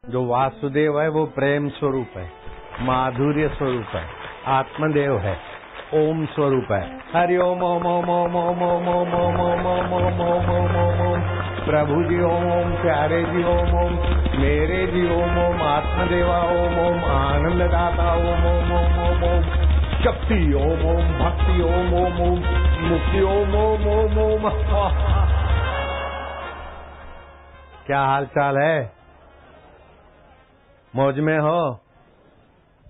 जो वासुदेव है वो प्रेम स्वरूप है, माधुर्य स्वरूप है, आत्मदेव है, ओम स्वरूप है। हरि ओम ओम ओम ओम ओम ओम ओम ओम ओम ओम ओम ओम ओम ओम ओम। प्रभु जी ओम ओम, प्यारे जी ओम ओम, मेरे जी ओम ओम, आत्मदेवा ओम ओम, आनंददाता ओम ओम ओम ओम ओम, शक्ति ओम ओम, भक्ति ओम ओम ओम, मुक्ति ओम ओम ओम ओम। क्या हाल चाल है? मौज में हो?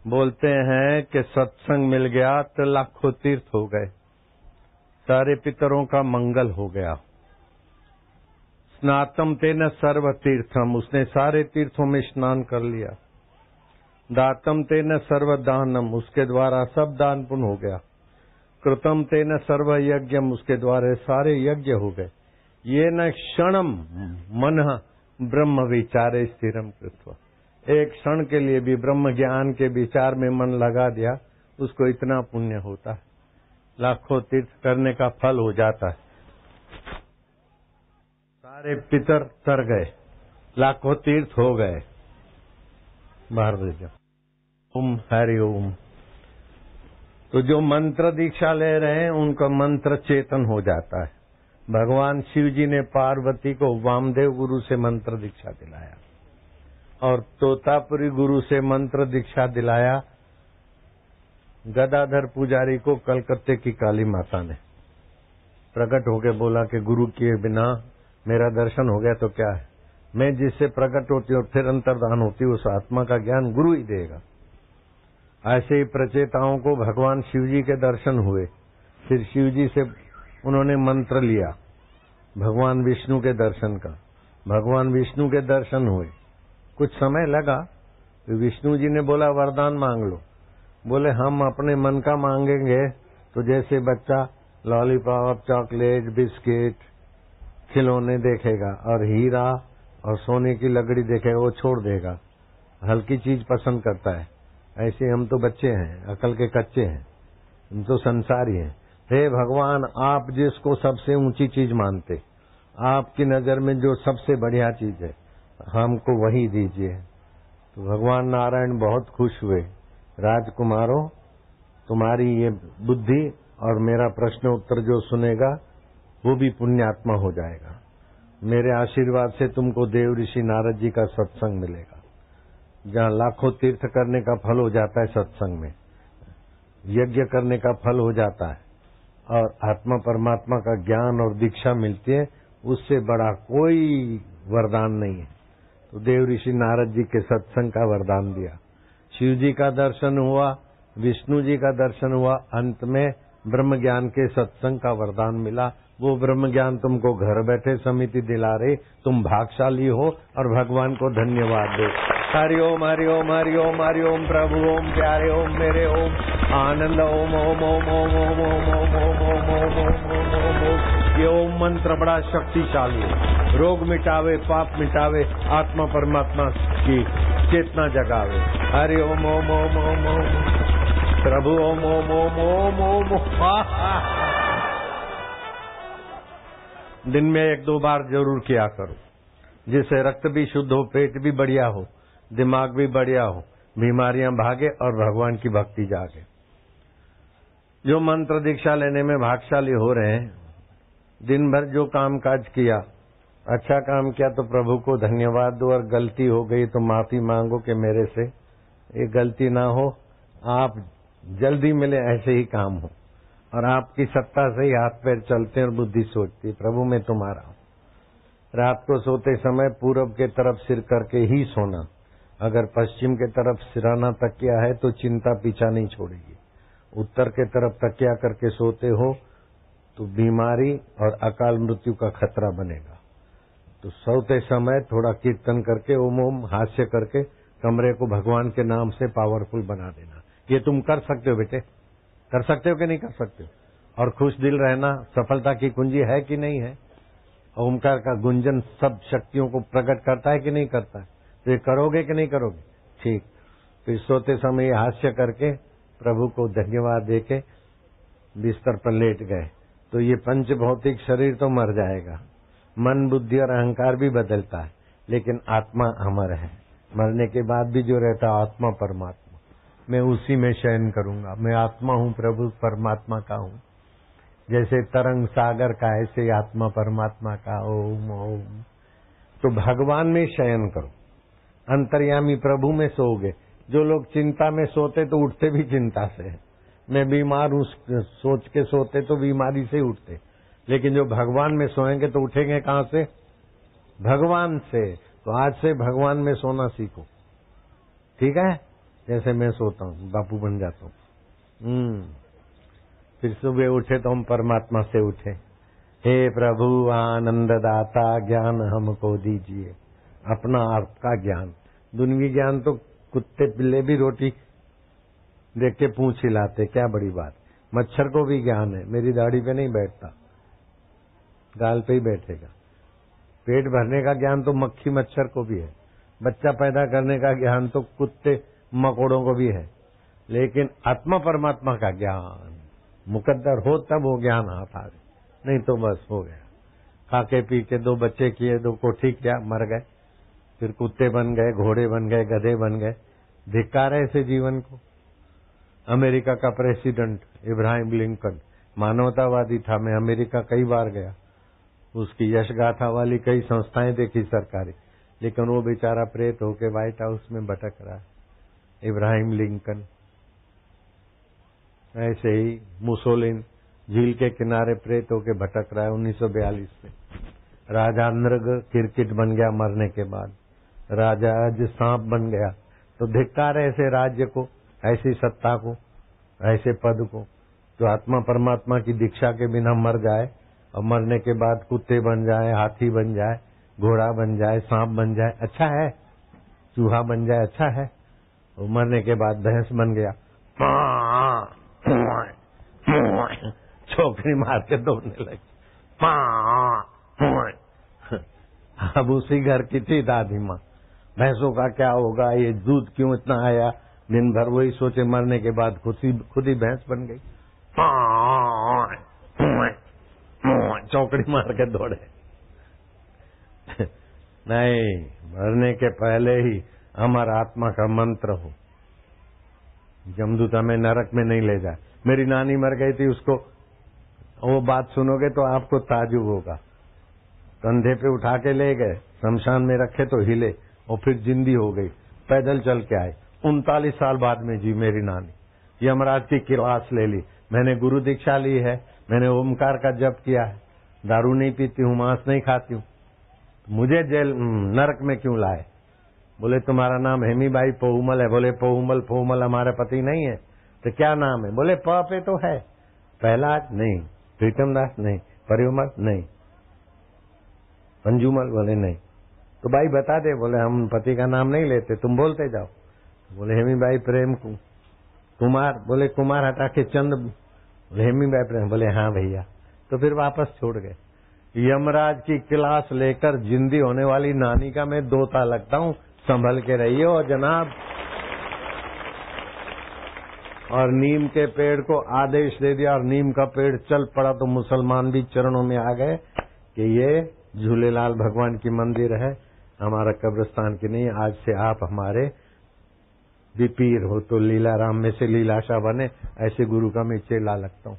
बोलते हैं कि सत्संग मिल गया तो लाखों तीर्थ हो गए, सारे पितरों का मंगल हो गया। स्नातम तेन सर्व तीर्थम, उसने सारे तीर्थों में स्नान कर लिया। दातम तेन सर्व दानम, उसके द्वारा सब दान पुण्य हो गया। कृतम तेन सर्व यज्ञम, उसके द्वारा सारे यज्ञ हो गए। ये न क्षणम मन ब्रह्म विचारे स्थिरम कृत्वा, एक क्षण के लिए भी ब्रह्म ज्ञान के विचार में मन लगा दिया, उसको इतना पुण्य होता है, लाखों तीर्थ करने का फल हो जाता है। सारे पितर तर गए, लाखों तीर्थ हो गए। बाहर भेजो। ओम हरि ओम। तो जो मंत्र दीक्षा ले रहे हैं उनका मंत्र चेतन हो जाता है। भगवान शिव जी ने पार्वती को वामदेव गुरु से मंत्र दीक्षा दिलाया और तोतापुरी गुरु से मंत्र दीक्षा दिलाया गदाधर पुजारी को कलकत्ते की काली माता ने। प्रकट होके बोला कि गुरु के बिना मेरा दर्शन हो गया तो क्या है, मैं जिससे प्रकट होती और फिर अंतर्धान होती उस आत्मा का ज्ञान गुरु ही देगा। ऐसे ही प्रचेताओं को भगवान शिव जी के दर्शन हुए, फिर शिव जी से उन्होंने मंत्र लिया भगवान विष्णु के दर्शन का। भगवान विष्णु के दर्शन हुए, कुछ समय लगा, विष्णु जी ने बोला वरदान मांग लो। बोले हम अपने मन का मांगेंगे तो जैसे बच्चा लॉलीपॉप, चॉकलेट, बिस्किट, खिलौने देखेगा और हीरा और सोने की लकड़ी देखेगा वो छोड़ देगा, हल्की चीज पसंद करता है। ऐसे हम तो बच्चे हैं, अकल के कच्चे हैं, हम तो संसारी हैं। हे भगवान, आप जिसको सबसे ऊंची चीज मानते, आपकी नजर में जो सबसे बढ़िया चीज है, हमको वही दीजिए। तो भगवान नारायण बहुत खुश हुए। राजकुमारों, तुम्हारी ये बुद्धि और मेरा प्रश्न उत्तर जो सुनेगा वो भी पुण्यात्मा हो जाएगा। मेरे आशीर्वाद से तुमको देव ऋषि नारद जी का सत्संग मिलेगा, जहाँ लाखों तीर्थ करने का फल हो जाता है, सत्संग में यज्ञ करने का फल हो जाता है और आत्मा परमात्मा का ज्ञान और दीक्षा मिलती है, उससे बड़ा कोई वरदान नहीं है। तो देव ऋषि नारद जी के सत्संग का वरदान दिया, शिव जी का दर्शन हुआ, विष्णु जी का दर्शन हुआ, अंत में ब्रह्म ज्ञान के सत्संग का वरदान मिला। वो ब्रह्म ज्ञान तुमको घर बैठे समिति दिला रही, तुम भाग्यशाली हो और भगवान को धन्यवाद दो। हरि ओम हरि ओम हरि ओम हरि ओम। प्रभु ओम, प्यारे ओम, मेरे ओम, आनंद ओम ओम ओम ओम ओम ओम ओम ओम ओम ओम ओम ओम ओम। ये ओम मंत्र बड़ा शक्तिशाली है, रोग मिटावे, पाप मिटावे, आत्मा परमात्मा की चेतना जगावे। हरि ओम ओम ओम ओम ओम। प्रभु ओम ओम ओम ओम ओम। दिन में 1-2 बार जरूर किया करो, जिससे रक्त भी शुद्ध हो, पेट भी बढ़िया हो, दिमाग भी बढ़िया हो, बीमारियां भागे और भगवान की भक्ति जागे। जो मंत्र दीक्षा लेने में भाग्यशाली हो रहे हैं, दिन भर जो काम काज किया, अच्छा काम किया तो प्रभु को धन्यवाद दो, और गलती हो गई तो माफी मांगो कि मेरे से ये गलती ना हो, आप जल्दी मिले ऐसे ही काम हो, और आपकी सत्ता से ही हाथ पैर चलते और बुद्धि सोचती प्रभु मैं तुम्हारा हूं। रात को सोते समय पूरब के तरफ सिर करके ही सोना, अगर पश्चिम के तरफ सिराना तकिया है तो चिंता पीछा नहीं छोड़ेगी। उत्तर के तरफ तकिया करके सोते हो तो बीमारी और अकाल मृत्यु का खतरा बनेगा। तो सोते समय थोड़ा कीर्तन करके, ओम ओम हास्य करके कमरे को भगवान के नाम से पावरफुल बना देना। ये तुम कर सकते हो बेटे, कर सकते हो कि नहीं कर सकते हो? और खुश दिल रहना सफलता की कुंजी है कि नहीं है? ओमकार का गुंजन सब शक्तियों को प्रकट करता है कि नहीं करता है? तो ये करोगे कि नहीं करोगे? ठीक। फिर सोते समय हास्य करके प्रभु को धन्यवाद देके बिस्तर पर लेट गए तो ये पंच भौतिक शरीर तो मर जाएगा, मन बुद्धि और अहंकार भी बदलता है, लेकिन आत्मा अमर है। मरने के बाद भी जो रहता आत्मा परमात्मा, मैं उसी में शयन करूंगा। मैं आत्मा हूँ, प्रभु परमात्मा का हूँ। जैसे तरंग सागर का ऐसे आत्मा परमात्मा का। ओम ओम। तो भगवान में शयन करो, अंतर्यामी प्रभु में सोओगे। जो लोग चिंता में सोते तो उठते भी चिंता से है। मैं बीमार हूँ सोच के सोते तो बीमारी से उठते, लेकिन जो भगवान में सोएंगे तो उठेंगे कहाँ से? भगवान से। तो आज से भगवान में सोना सीखो, ठीक है? जैसे मैं सोता हूँ बापू बन जाता हूँ। फिर सुबह उठे तो हम परमात्मा से उठे। हे प्रभु आनंद दाता ज्ञान हमको दीजिए, अपना आपका ज्ञान। दुनियावी ज्ञान तो कुत्ते बिल्ले भी रोटी देख के पूंछ हिलाते, क्या बड़ी बात। मच्छर को भी ज्ञान है, मेरी दाढ़ी पे नहीं बैठता, गाल पे ही बैठेगा। पेट भरने का ज्ञान तो मक्खी मच्छर को भी है, बच्चा पैदा करने का ज्ञान तो कुत्ते मकोड़ों को भी है, लेकिन आत्मा परमात्मा का ज्ञान मुकद्दर हो तब वो ज्ञान आता है, नहीं तो बस हो गया। खाके पी के 2 बच्चे किए, 2 कोठी किया, मर गए, फिर कुत्ते बन गए, घोड़े बन गए, गधे बन गए। धिक्कार है ऐसे जीवन को। अमेरिका का प्रेसिडेंट इब्राहिम लिंकन मानवतावादी था। मैं अमेरिका कई बार गया, उसकी यश गाथा वाली कई संस्थाएं देखी सरकारी, लेकिन वो बेचारा प्रेत होके व्हाइट हाउस में भटक रहा है। इब्राहिम लिंकन। ऐसे ही मुसोलिन झील के किनारे प्रेत होके भटक रहा है 1942 में। राजा नृग क्रिकेट बन गया मरने के बाद, राजा आज सांप बन गया। तो धिक्कार ऐसे राज्य को, ऐसी सत्ता को, ऐसे पद को। जो आत्मा परमात्मा की दीक्षा के बिना मर जाए और मरने के बाद कुत्ते बन जाए, हाथी बन जाए, घोड़ा बन जाए, सांप बन जाए, अच्छा है। चूहा बन जाए, अच्छा है। और मरने के बाद भैंस बन गया, छोकरी मार के दौड़ने लगी। अब उसी घर की थी दादी माँ। भैंसों का क्या होगा, ये दूध क्यों इतना आया, दिन भर वही सोचे, मरने के बाद खुद ही भैंस बन गई। चौकड़ी मार के दौड़े। नहीं, मरने के पहले ही अमर आत्मा का मंत्र हो। जमदूत हमें नरक में नहीं ले जाए। मेरी नानी मर गई थी, उसको वो बात सुनोगे तो आपको ताजुब होगा। कंधे पे उठा के ले गए, शमशान में रखे तो हिले, और फिर जिंदी हो गई, पैदल चल के आए। 39 साल बाद में जी मेरी नानी। यमराज की क्लास ले ली। मैंने गुरु दीक्षा ली है, मैंने ओमकार का जप किया है, दारू नहीं पीती हूँ, मांस नहीं खाती हूँ, मुझे जेल नरक में क्यों लाए? बोले तुम्हारा नाम हेमीबाई पोहुमल है। बोले पोहुमल हमारे पति नहीं है, तो क्या नाम है? बोले प पे तो है, प्रहलाद नहीं, प्रीतम दास नहीं, परिमल नहीं, अंजुमल। बोले नहीं। तो भाई बता दे। बोले हम पति का नाम नहीं लेते, तुम बोलते जाओ। बोले हेमीबाई प्रेम कुमार। बोले कुमार हटा के चंद। बोले हेमीबाई प्रेम। बोले हाँ भैया। तो फिर वापस छोड़ गए। यमराज की क्लास लेकर जिंदी होने वाली नानी का मैं दोता लगता हूँ, संभल के रहिए हो जनाब। और नीम के पेड़ को आदेश दे दिया और नीम का पेड़ चल पड़ा, तो मुसलमान भी चरणों में आ गए कि ये झूलेलाल भगवान की मंदिर है, हमारा कब्रिस्तान की नहीं। आज से आप हमारे विपीर हो। तो लीलाराम में से लीलाशाह बने। ऐसे गुरु का मैं चेला लगता हूँ।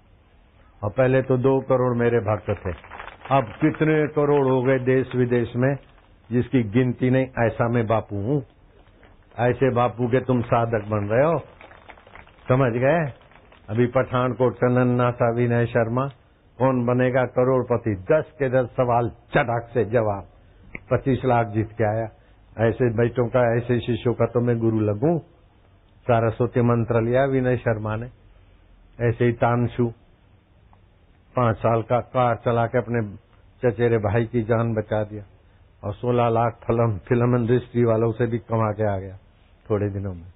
और पहले तो 2 करोड़ मेरे भक्त थे, अब कितने करोड़ हो गए देश विदेश में, जिसकी गिनती नहीं। ऐसा मैं बापू हूँ। ऐसे बापू के तुम साधक बन रहे हो, समझ गए? अभी पठानकोट का नन्ना सा विनय शर्मा, कौन बनेगा करोड़पति? 10 के 10 सवाल चटाक से जवाब, 25 लाख जीत के आया। ऐसे बेटों का, ऐसे शिष्यों का तो मैं गुरु लगूं। सारस्वती मंत्र लिया विनय शर्मा ने। ऐसे ही तानशु 5 साल का कार चला के अपने चचेरे भाई की जान बचा दिया, और 16 लाख फिल्म इंडस्ट्री वालों से भी कमा के आ गया थोड़े दिनों में।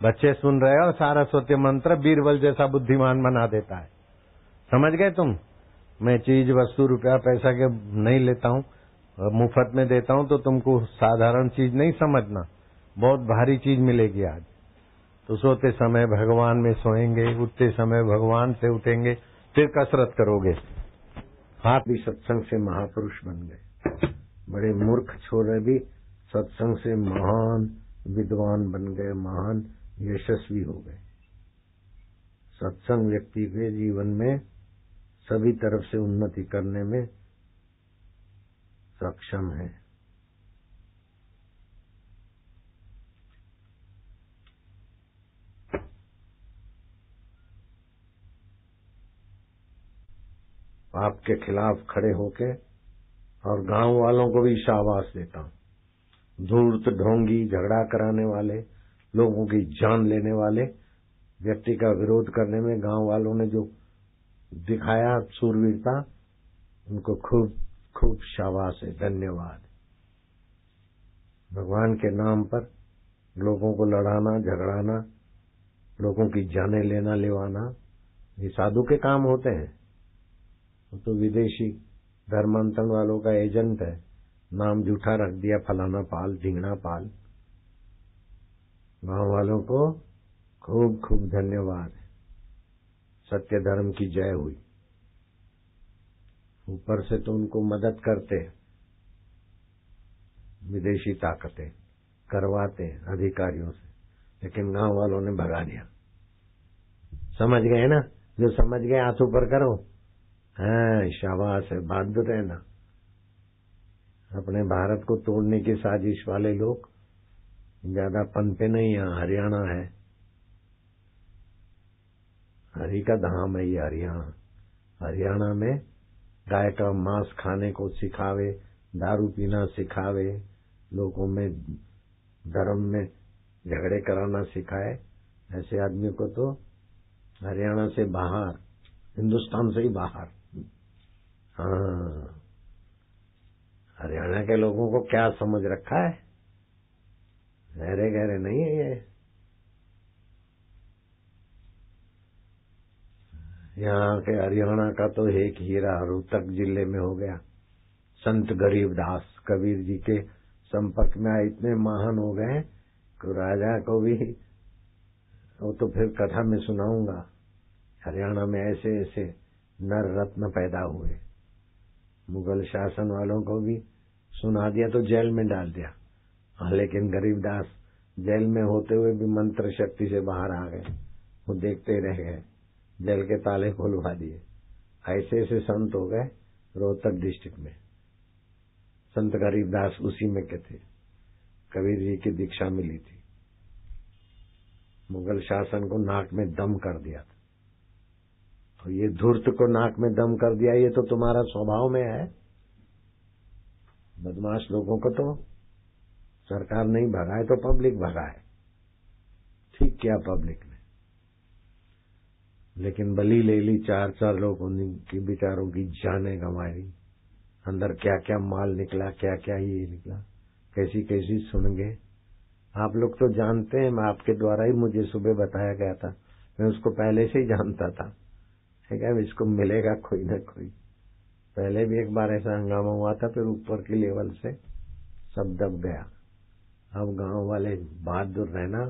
बच्चे सुन रहे हो? सारस्वती मंत्र बीरबल जैसा बुद्धिमान बना देता है। समझ गए तुम? मैं चीज वस्तु रुपया पैसा के नहीं लेता हूँ, मुफ्त में देता हूँ, तो तुमको साधारण चीज नहीं समझना, बहुत भारी चीज मिलेगी आज। तो सोते समय भगवान में सोएंगे, उठते समय भगवान से उठेंगे, फिर कसरत करोगे। हाथ भी सत्संग से महापुरुष बन गए। बड़े मूर्ख छोरे भी सत्संग से महान विद्वान बन गए, महान यशस्वी हो गए। सत्संग व्यक्ति के जीवन में सभी तरफ से उन्नति करने में सक्षम है। पाप के खिलाफ खड़े होके और गांव वालों को भी शाबाश देता हूं। धूर्त, ढोंगी, झगड़ा कराने वाले, लोगों की जान लेने वाले व्यक्ति का विरोध करने में गांव वालों ने जो दिखाया सूरवीरता, उनको खूब खूब शाबाश है, धन्यवाद। भगवान के नाम पर लोगों को लड़ाना, झगड़ाना, लोगों की जाने लेना, लेवाना, ये साधु के काम होते हैं। वो तो विदेशी धर्मांतरण वालों का एजेंट है, नाम झूठा रख दिया, फलाना पाल, ढिंगना पाल। गांव वालों को खूब खूब धन्यवाद। सत्य धर्म की जय हुई। ऊपर से तो उनको मदद करते विदेशी ताकतें, करवाते अधिकारियों से, लेकिन गांव वालों ने भगा दिया। समझ गए ना? जो समझ गए हाथ ऊपर करो। हाँ, शाबाश है, बहादुर है ना। अपने भारत को तोड़ने की साजिश वाले लोग ज्यादा पनपे नहीं। यहाँ हरियाणा है, हरि का धाम है ये हरियाणा। हरियाणा में गाय का मांस खाने को सिखावे, दारू पीना सिखावे, लोगों में धर्म में झगड़े कराना सिखाए, ऐसे आदमी को तो हरियाणा से बाहर, हिंदुस्तान से ही बाहर। हाँ, हरियाणा के लोगों को क्या समझ रखा है, गहरे गहरे नहीं है ये। यहाँ के हरियाणा का तो एक हीरा रोहतक जिले में हो गया। संत गरीबदास कबीर जी के संपर्क में आए, इतने महान हो गए कि राजा को भी, वो तो फिर कथा में सुनाऊंगा, हरियाणा में ऐसे ऐसे नर रत्न पैदा हुए। मुगल शासन वालों को भी सुना दिया तो जेल में डाल दिया। लेकिन गरीबदास जेल में होते हुए भी मंत्र शक्ति से बाहर आ गए। वो देखते रह गए, जेल के ताले खुलवा दिए। ऐसे ऐसे संत हो गए रोहतक डिस्ट्रिक्ट में। संत गरीबदास उसी में के थे, कबीर जी की दीक्षा मिली थी। मुगल शासन को नाक में दम कर दिया था। तो ये धूर्त को नाक में दम कर दिया, ये तो तुम्हारा स्वभाव में है। बदमाश लोगों को तो सरकार नहीं भगाए तो पब्लिक भगाए। ठीक किया पब्लिक ने, लेकिन बली ले ली। 4 लोग उनकी बेचारों की जानें गंवाई। अंदर क्या क्या माल निकला, क्या क्या ये निकला, कैसी कैसी सुन गए। आप लोग तो जानते हैं, मैं आपके द्वारा ही मुझे सुबह बताया गया था, मैं उसको पहले से ही जानता था। ठीक है, इसको मिलेगा कोई ना कोई। पहले भी एक बार ऐसा हंगामा हुआ था, फिर ऊपर की लेवल से सब दब गया। अब गांव वाले बहादुर रहना,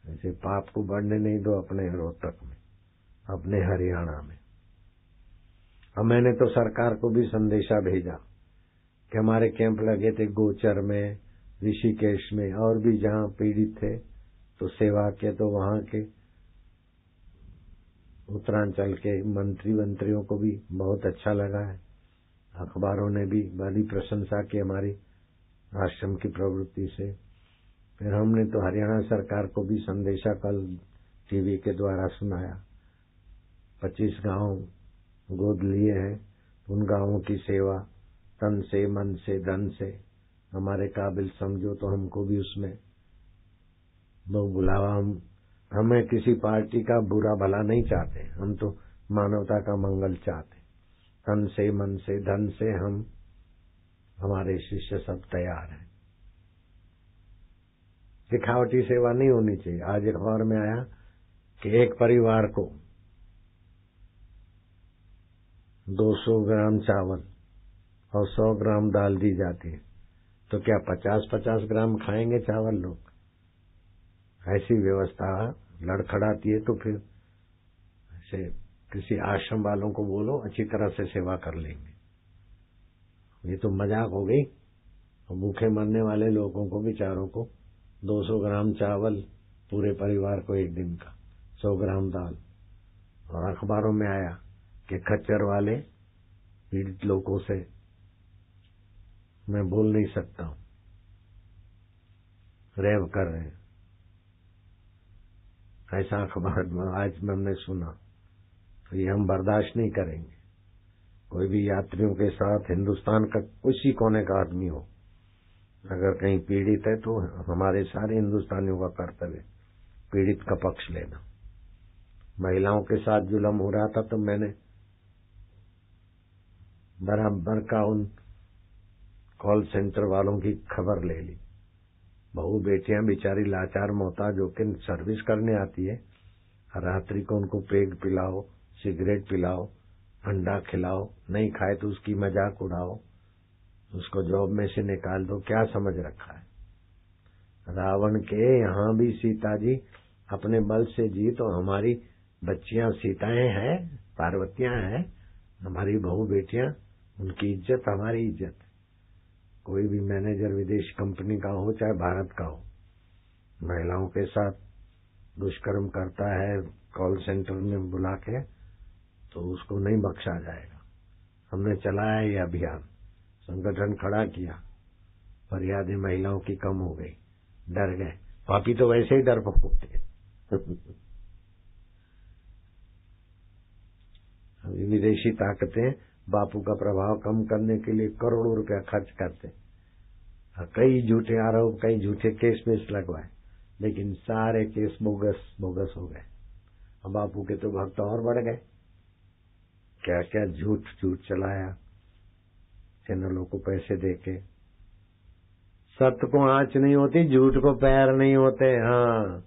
ऐसे पाप को बढ़ने नहीं दो अपने रोहतक में, अपने हरियाणा में। अब मैंने तो सरकार को भी संदेशा भेजा कि हमारे कैंप लगे थे गोचर में, ऋषिकेश में, और भी जहां पीड़ित थे तो सेवा के, तो वहां के उत्तरांचल के मंत्रियों को भी बहुत अच्छा लगा है। अखबारों ने भी बड़ी प्रशंसा की हमारी आश्रम की प्रवृत्ति से। फिर हमने तो हरियाणा सरकार को भी संदेशा कल टीवी के द्वारा सुनाया। 25 गांव गोद लिए हैं, उन गांवों की सेवा तन से, मन से, धन से हमारे काबिल समझो तो हमको भी उसमें वो बुलावा। हमें किसी पार्टी का बुरा भला नहीं चाहते, हम तो मानवता का मंगल चाहते। तन से, मन से, धन से हम, हमारे शिष्य सब तैयार हैं। दिखावटी सेवा नहीं होनी चाहिए। आज एक खबर में आया कि एक परिवार को 200 ग्राम चावल और 100 ग्राम दाल दी जाती है, तो क्या 50-50 ग्राम खाएंगे चावल लोग? ऐसी व्यवस्था लड़खड़ाती है तो फिर ऐसे किसी आश्रम वालों को बोलो अच्छी तरह से सेवा कर लेंगे। ये तो मजाक हो गई। और भूखे मरने वाले लोगों को बेचारों को 200 ग्राम चावल पूरे परिवार को एक दिन का, 100 ग्राम दाल। और अखबारों में आया कि खच्चर वाले पीड़ित लोगों से मैं बोल नहीं सकता हूं, रेव कर रहे हैं, ऐसा अखबार में आज हमने सुना। तो ये हम बर्दाश्त नहीं करेंगे। कोई भी यात्रियों के साथ हिंदुस्तान का किसी कोने का आदमी हो, अगर कहीं पीड़ित है तो हमारे सारे हिंदुस्तानियों का कर्तव्य पीड़ित का पक्ष लेना। महिलाओं के साथ जुल्म हो रहा था तो मैंने बराबर का उन कॉल सेंटर वालों की खबर ले ली। बहू बेटियां बेचारी लाचार मोहताज होकर सर्विस करने आती है, रात्रि को उनको पेग पिलाओ, सिगरेट पिलाओ, अंडा खिलाओ, नहीं खाए तो उसकी मजाक उड़ाओ, उसको जॉब में से निकाल दो। क्या समझ रखा है रावण के? यहाँ भी सीता जी अपने बल से जी, तो हमारी बच्चियां सीताएं हैं, पार्वतियां हैं, हमारी बहू बेटियां, उनकी इज्जत हमारी इज्जत। कोई भी मैनेजर विदेशी कंपनी का हो चाहे भारत का हो, महिलाओं के साथ दुष्कर्म करता है कॉल सेंटर में बुला के, तो उसको नहीं बख्शा जाएगा। हमने चलाया ये अभियान, संगठन खड़ा किया, फरियादें महिलाओं की कम हो गई, डर गए। पापी तो वैसे ही डर पकड़ते अभी विदेशी ताकतें बापू का प्रभाव कम करने के लिए करोड़ों रुपया खर्च करते, कई झूठे आरोप, कई झूठे केस में लगवाए, लेकिन सारे केस बोगस बोगस हो गए। अब बापू के तो भक्त और बढ़ गए। क्या क्या झूठ चलाया चैनलों को पैसे देके। सत्य को आंच नहीं होती, झूठ को पैर नहीं होते। हाँ,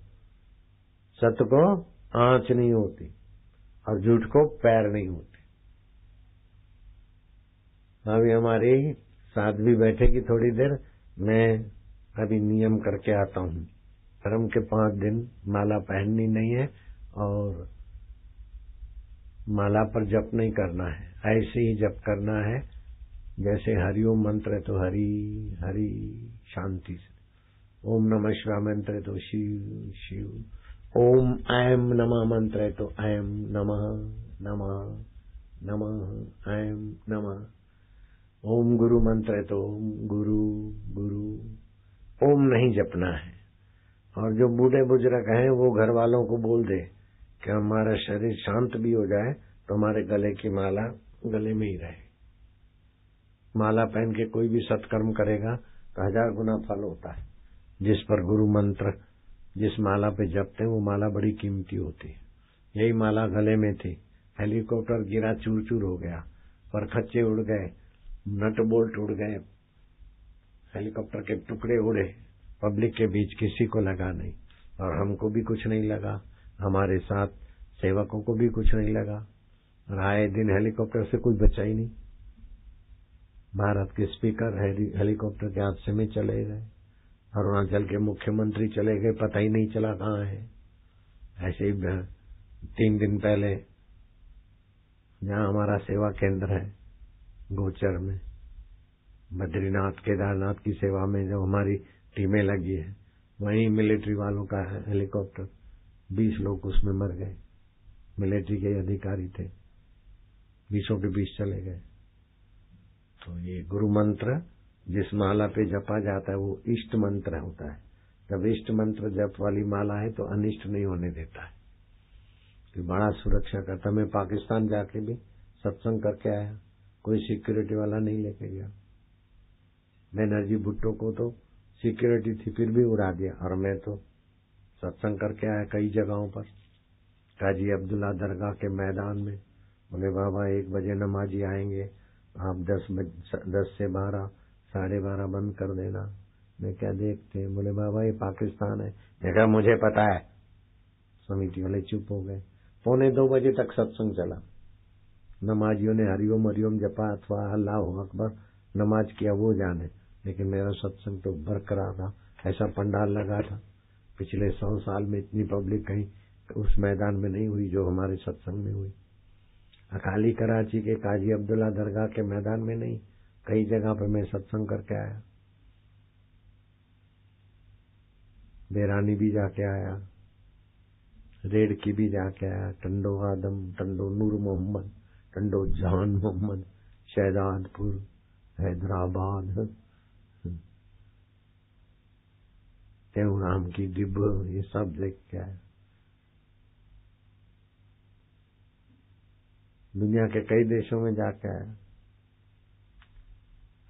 सत्य को आंच नहीं होती और झूठ को पैर नहीं होते। अभी हमारी साध्वी बैठेगी थोड़ी देर, मैं अभी नियम करके आता हूँ। धर्म के 5 दिन माला पहननी नहीं है और माला पर जप नहीं करना है, ऐसे ही जप करना है जैसे हरिओम मंत्र है तो हरि हरि शांति से, ओम नमः शिवाय मंत्र है तो शिव शिव, ओम ऐम नमः मंत्र है तो ऐम नमः नमः नमः ऐम नमः, ओम गुरु मंत्र है तो ओम गुरु गुरु। ओम नहीं जपना है। और जो बूढ़े बुजुर्ग हैं वो घर वालों को बोल दे कि हमारा शरीर शांत भी हो जाए तो हमारे गले की माला गले में ही रहे। माला पहन के कोई भी सत्कर्म करेगा तो 1000 गुना फल होता है। जिस पर गुरु मंत्र, जिस माला पे जपते हैं वो माला बड़ी कीमती होती है। यही माला गले में थी, हेलीकॉप्टर गिरा, चूर चूर हो गया, परखच्चे उड़ गए, नट बोल्ट उड़ गए, हेलीकॉप्टर के टुकड़े उड़े, पब्लिक के बीच किसी को लगा नहीं और हमको भी कुछ नहीं लगा, हमारे साथ सेवकों को भी कुछ नहीं लगा। और आए दिन हेलीकॉप्टर से कुछ बचा ही नहीं। भारत के स्पीकर हेलीकॉप्टर के हादसे में चले गए, अरुणाचल के मुख्यमंत्री चले गए, पता ही नहीं चला कहाँ है। ऐसे ही 3 दिन पहले जहाँ हमारा सेवा केंद्र है गोचर में, बद्रीनाथ केदारनाथ की सेवा में जब हमारी टीमें लगी है, वहीं मिलिट्री वालों का हेलीकॉप्टर, 20 लोग उसमें मर गए। मिलिट्री के अधिकारी थे, 20 के 20 चले गए। तो ये गुरु मंत्र जिस माला पे जपा जाता है वो इष्ट मंत्र होता है। जब इष्ट मंत्र जप वाली माला है तो अनिष्ट नहीं होने देता है, तो बड़ा सुरक्षा करता। मैं पाकिस्तान जाके भी सत्संग करके आया, कोई सिक्योरिटी वाला नहीं लेके गया। बनर्जी भुट्टो को तो सिक्योरिटी थी फिर भी उड़ा दिया, और मैं तो सत्संग करके आया कई जगहों पर। काजी अब्दुल्ला दरगाह के मैदान में बोले बाबा 1 बजे नमाजी आएंगे, आप 10 से 12, 12:30 बंद कर देना। मैं क्या देखते, बोले बाबा ये पाकिस्तान है। मैं कहा मुझे पता है। समिति वाले चुप हो गए। 1:45 बजे तक सत्संग चला। नमाजियों ने हरिओम हरिओम जपा अथवा अल्लाह अकबर नमाज किया वो जाने, लेकिन मेरा सत्संग तो बरकरार था। ऐसा पंडाल लगा था, पिछले 100 साल में इतनी पब्लिक कहीं उस मैदान में नहीं हुई जो हमारे सत्संग में हुई। अकाली कराची के काजी अब्दुल्ला दरगाह के मैदान में नहीं, कई जगह पर मैं सत्संग करके आया। बेरानी भी जाके आया, रेडकी भी जाके आया, टंडो आदम, टंडो नूर मोहम्मद, टंडो जहान मोहम्मद, शहजादपुर, हैदराबाद, तेवराम की डिब, ये सब देख के आया। दुनिया के कई देशों में जाके आया।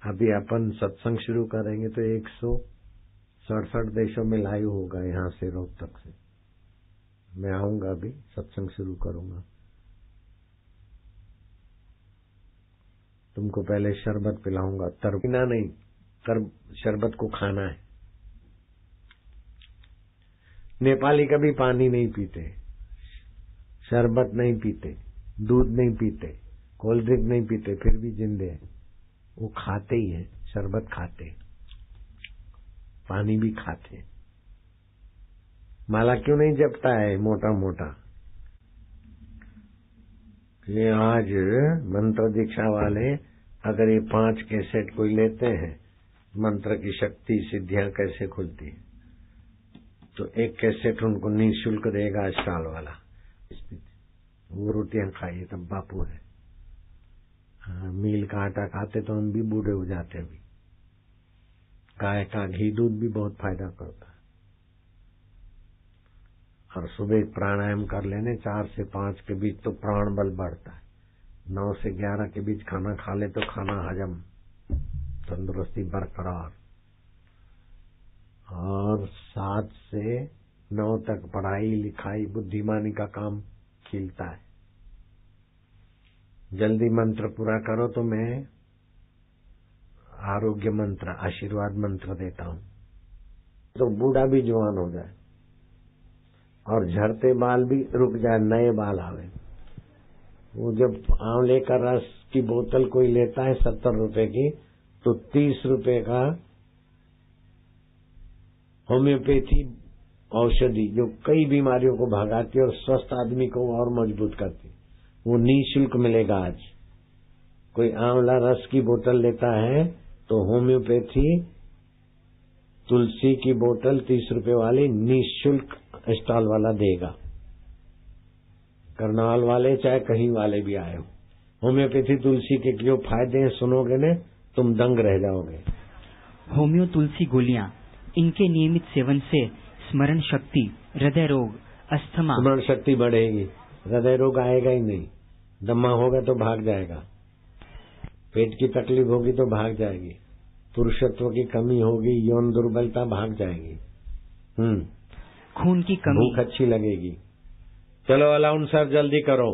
अभी अपन सत्संग शुरू करेंगे तो 167 देशों में लाइव होगा, यहाँ से रोहतक से। मैं आऊंगा, अभी सत्संग शुरू करूंगा। तुमको पहले शरबत पिलाऊंगा, तरबीना नहीं, शरबत को खाना है। नेपाली कभी पानी नहीं पीते, शरबत नहीं पीते, दूध नहीं पीते, कोल्ड ड्रिंक नहीं पीते, फिर भी जिंदे हैं। वो खाते ही हैं, शरबत खाते, पानी भी खाते। माला क्यों नहीं जपता है मोटा मोटा? ये आज मंत्र दीक्षा वाले अगर ये 5 कैसेट कोई लेते हैं, मंत्र की शक्ति सिद्धियां कैसे खुलती है, तो एक कैसेट उनको निःशुल्क देगा स्टॉल वाला। वो रोटियां खाइए तब बापू है। मील का आटा खाते तो हम भी बूढ़े हो जाते। अभी गाय का घी दूध भी बहुत फायदा करता है। और सुबह प्राणायाम कर लेने 4 से 5 के बीच तो प्राण बल बढ़ता है। 9 से 11 के बीच खाना खा ले तो खाना हजम, तंदुरुस्ती बरकरार। और 7 से 9 तक पढ़ाई लिखाई बुद्धिमानी का काम खिलता है। जल्दी मंत्र पूरा करो तो मैं आरोग्य मंत्र, आशीर्वाद मंत्र देता हूं, तो बूढ़ा भी जवान हो जाए और झड़ते बाल भी रुक जाए, नए बाल आवे। वो जब आंवले का रस की बोतल कोई लेता है 70 रुपए की, तो 30 रुपए का होम्योपैथी औषधि जो कई बीमारियों को भगाती और स्वस्थ आदमी को और मजबूत करती, वो निःशुल्क मिलेगा। आज कोई आंवला रस की बोतल लेता है तो होम्योपैथी तुलसी की बोतल 30 रुपए वाली निःशुल्क स्टॉल वाला देगा। करनाल वाले चाहे कहीं वाले भी आए हो, होम्योपैथी तुलसी के क्यों फायदे हैं सुनोगे ने तुम दंग रह जाओगे। होम्यो तुलसी गोलियां, इनके नियमित सेवन से स्मरण शक्ति, हृदय रोग, अस्थमा, स्मरण शक्ति बढ़ेगी, हृदय रोग आएगा ही नहीं, दमा होगा तो भाग जाएगा, पेट की तकलीफ होगी तो भाग जाएगी, पुरुषत्व की कमी होगी, यौन दुर्बलता भाग जाएगी, खून की कमी, भूख अच्छी लगेगी। चलो अलाउंसर जल्दी करो।